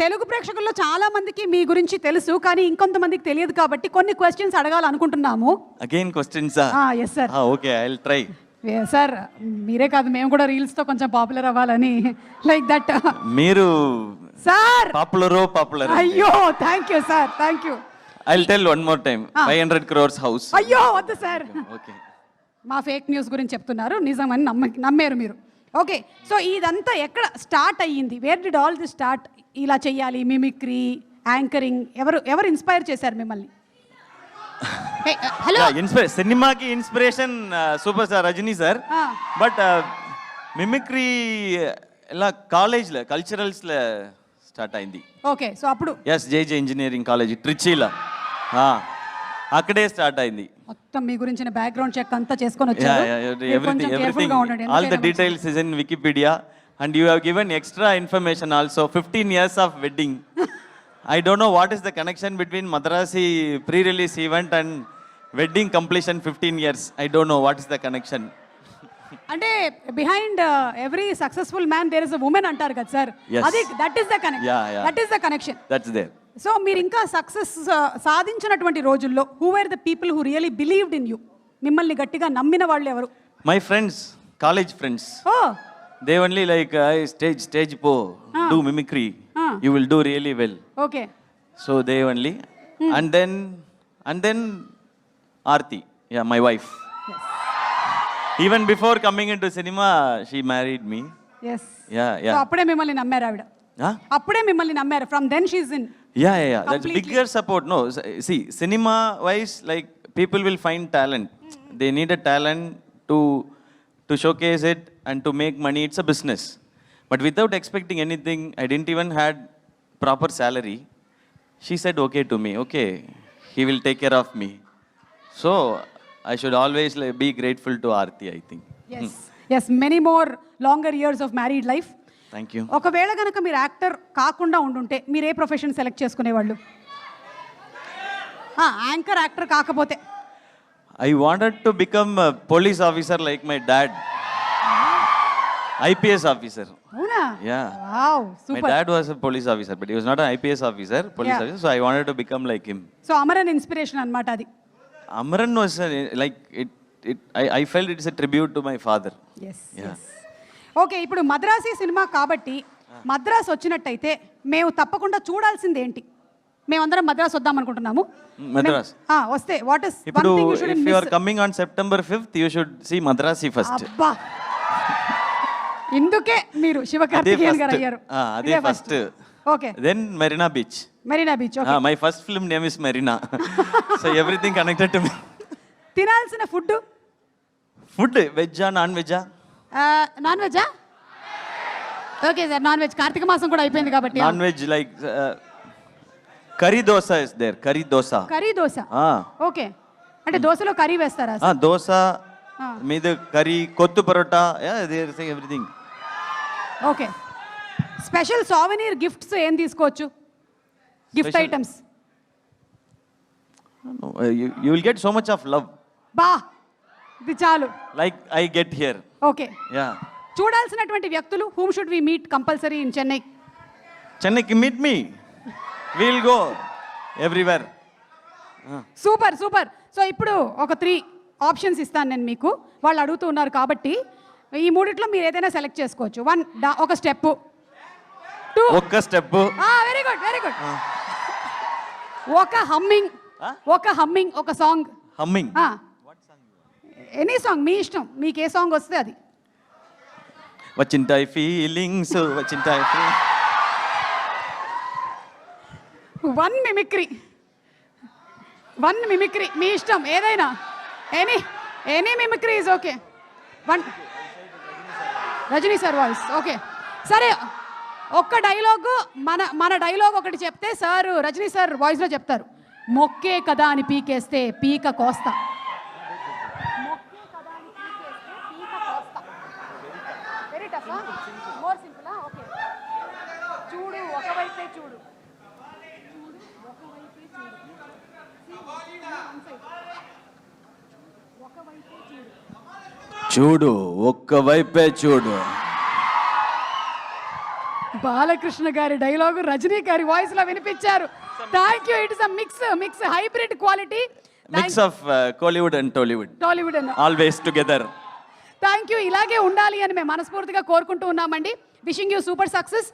తెలుగు ప్రేక్షకుల్లో చాలా మందికి మీ గురించి తెలుసు, కానీ ఇంకొంతమందికి తెలియదు కాబట్టి కొన్ని క్వశ్చన్స్ అడగాలనుకుంటున్నాము. Again questions? Yes sir. Okay, I will try. Sir మీరే కాదు, మేము కూడా రీల్స్తో కొంచెం పాపులర్ అవ్వాలని, లైక్ దట్. మీరు సార్ పాపులర్. అయ్యో, thank you sir, thank you. I will tell one more time. 500 crores house. అయ్యో వద్దు సార్. ఓకే, మా ఫేక్ న్యూస్ గురించి చెప్తున్నారు, నిజమని నమ్మారు మీరు. ఓకే, సో ఇదంతా ఎక్కడ స్టార్ట్ అయ్యింది? Where did all the start? ఇలా చెయ్యాలి, మిమిక్రీ, యాంకరింగ్, ఎవరు ఇన్స్పైర్ చేశారు మిమ్మల్ని? హలో, సినిమాకి inspiration super star Rajini sir. But mimicry ఇలా కాలేజ్లో కల్చరల్స్లో స్టార్ట్ అయింది. ఓకే, సో అప్పుడు జేజే ఇంజనీరింగ్ కాలేజ్ ట్రిచీలో, అక్కడే స్టార్ట్ అయింది. మొత్తం మీ గురించిన బ్యాక్గ్రౌండ్ చెక్ అంతా చేసుకొని వచ్చారు. Everything, all the details is in Wikipedia, and you have given extra information also. 15 years of wedding. I don't know what is the connection between Madrasi pre-release event and wedding completion 15 years. I don't know what is the connection. అంటే behind every successful man there is a woman అంటారు కదా సార్. అది that is the connection. That is the connection. That's there. సో మీరు ఇంకా success సాధించినటువంటి రోజుల్లో who are the people who really believed in you? మిమ్మల్ని గట్టిగా నమ్మిన వాళ్ళు ఎవరు? My friends, college friends. They only like stage po, do mimicry. You will do really well. Okay. So they only, and then Aarti, yeah, my wife. Yes. Even before coming into cinema, she married me. Yes. Yeah. So అప్పుడే మిమ్మల్ని నమ్మారు ఆవిడ. అప్పుడే మిమ్మల్ని నమ్మారు. From then she's in. Yeah. That's bigger support. No, see, cinema wise, like people will find talent. They need a talent to showcase it and to make money. It's a business. But without expecting anything, I didn't even had proper salary. She said okay to me. Okay, he will take care of me. So I should always be grateful to Aarti, I think. Yes, many more longer years of married life. Thank you. ఒకవేళ కనుక మీరు actor కాకుండా ఉండుంటే మీరు ఏ profession select చేసుకునేవాళ్ళు? Anchor, actor కాకపోతే? I wanted to become a police officer like my dad. IPS officer. అవునా? Yeah. Wow, My super. dad was a police officer, but he was not an IPS officer, officer, so I wanted to become like him. So Amaran inspiration అన్నమాట అది. Amaran was like I felt it's a tribute to my father. Yes. Okay, ఇప్పుడు Madrasi cinema కాబట్టి మద్రాస్ వచ్చినట్టయితే మేము తప్పకుండా చూడాల్సింది ఏంటి? మేమందరం మద్రాస్ వద్దాం అనుకుంటున్నాము. Madras. వస్తే what is one Ippudu, thing you should if miss? you are coming on September 5th, you should see Madrasi first. అబ్బా, ఇందుకే మీరు శివకార్తికేయన్ గారు అయ్యారు. అదే first. Okay, Then Marina Beach. Marina beach. Okay. My first film name is Marina. So everything connected to me. తినాల్సిన food Veg or non-veg? Non వెజ్జా? Okay sir, non veg. కార్తీక మాసం కూడా అయిపోయింది కాబట్టి Non-veg like curry dosa is there. Curry dosa. Curry dosa. Okay, అంటే దోశలో curry వేస్తారా? Dosa, మీద curry, kottu parota. Yeah, they are saying everything. Okay. Special souvenir gifts ఏం తీసుకోవచ్చు? Gift items. You will get so much of love. బా, ఇది చాలు. Like I get here. Okay. Yeah. చూడాల్సినటువంటి వ్యక్తులు whom should we meet compulsory in Chennai? Chennai, meet me. We'll go everywhere. Super. So ఇప్పుడు ఒక 3 options ఇస్తాను నేను మీకు. వాళ్ళు అడుగుతూ ఉన్నారు కాబట్టి ఈ మూడిట్లో మీరు ఏదైనా సెలెక్ట్ చేసుకోవచ్చు. 1 ఒక స్టెప్, 2 ఒక్క స్టెప్. Very good. ఒక హమ్మింగ్, ఒక సాంగ్. హమ్మింగ్? ఎనీ సాంగ్ మీ ఇష్టం, మీకు ఏ సాంగ్ వస్తే అది. వచ్చింటాయి ఫీలింగ్స్, వచ్చింటాయి. 1 మిమిక్రీ మీ ఇష్టం, ఏదైనా. Any mimicry is okay. Rajini sir voice. Okay, సరే. ఒక్క డైలాగు, మన డైలాగ్ ఒకటి చెప్తే సార్ రజనీ సార్ వాయిస్లో చెప్తారు. మొక్కే కదా అని పీకేస్తే పీక కోస్తా. Very tough. More simple. Okay, చూడు ఒకవైపే చూడు. చూడు ఒక్క వైపే చూడు. బాలకృష్ణ గారి డైలాగు రజనీ గారి వాయిస్ లో వినిపించారు. Thank you. It is a mix hybrid quality. Mix of Kollywood and Tollywood. Tollywood అన్న. Always together. Thank you. ఇలాగే ఉండాలి అని మేము మనస్ఫూర్తిగా కోరుకుంటూ ఉన్నామండి. Wishing you super success.